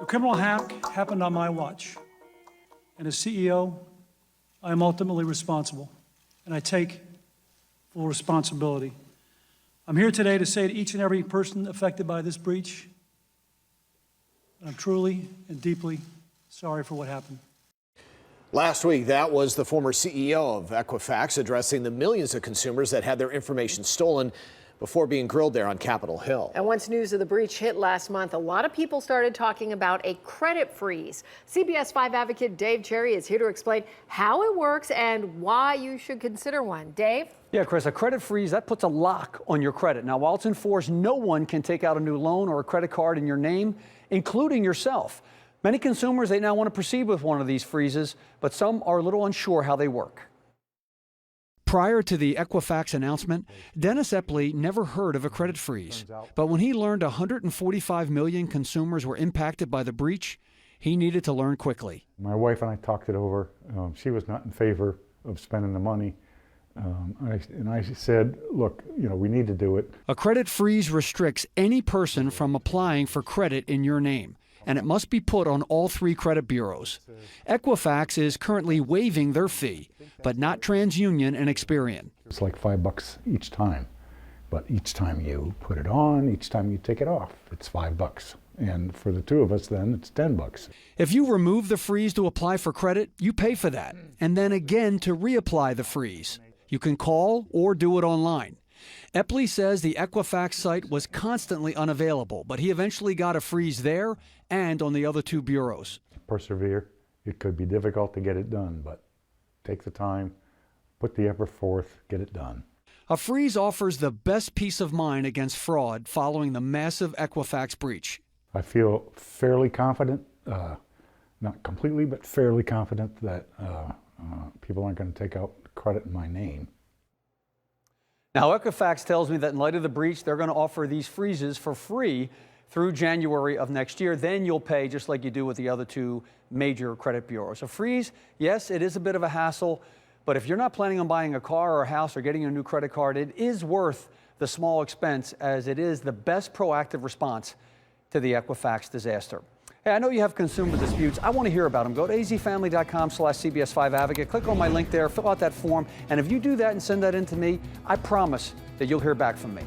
criminal hack happened on my watch. And as CEO, I am ultimately responsible, and I take full responsibility. I'm here today to say to each and every person affected by this breach, I'm truly and deeply sorry for what happened. Last week, that was the former CEO of Equifax addressing the millions of consumers that had their information stolen before being grilled there on Capitol Hill. And once news of the breach hit last month, a lot of people started talking about a credit freeze. CBS 5 advocate Dave Cherry is here to explain how it works and why you should consider one. Dave? Yeah, Chris, a credit freeze, that puts a lock on your credit. Now, while it's enforced, no one can take out a new loan or a credit card in your name, including yourself. Many consumers, they now want to proceed with one of these freezes, but some are a little unsure how they work. Prior to the Equifax announcement, Dennis Epley never heard of a credit freeze. But when he learned 145 million consumers were impacted by the breach, he needed to learn quickly. My wife and I talked it over. She was not in favor of spending the money. And I said, look, we need to do it. A credit freeze restricts any person from applying for credit in your name, and it must be put on all 3 credit bureaus. Equifax is currently waiving their fee, but not TransUnion and Experian. It's like $5 each time, but each time you put it on, each time you take it off, it's $5. And for the 2 of us, then it's $10. If you remove the freeze to apply for credit, you pay for that, and then again to reapply the freeze. You can call or do it online. Epley says the Equifax site was constantly unavailable, but he eventually got a freeze there and on the other 2 bureaus. Persevere. It could be difficult to get it done, but take the time, put the effort forth, get it done. A freeze offers the best peace of mind against fraud following the massive Equifax breach. I feel fairly confident, not completely, but fairly confident that people aren't going to take out credit in my name. Now, Equifax tells me that in light of the breach, they're going to offer these freezes for free through January of next year. Then you'll pay just like you do with the other 2 major credit bureaus. A freeze, yes, it is a bit of a hassle, but if you're not planning on buying a car or a house or getting a new credit card, it is worth the small expense, as it is the best proactive response to the Equifax disaster. Hey, I know you have consumer disputes. I want to hear about them. Go to azfamily.com/CBS5Advocate. Click on my link there, fill out that form, and if you do that and send that in to me, I promise that you'll hear back from me.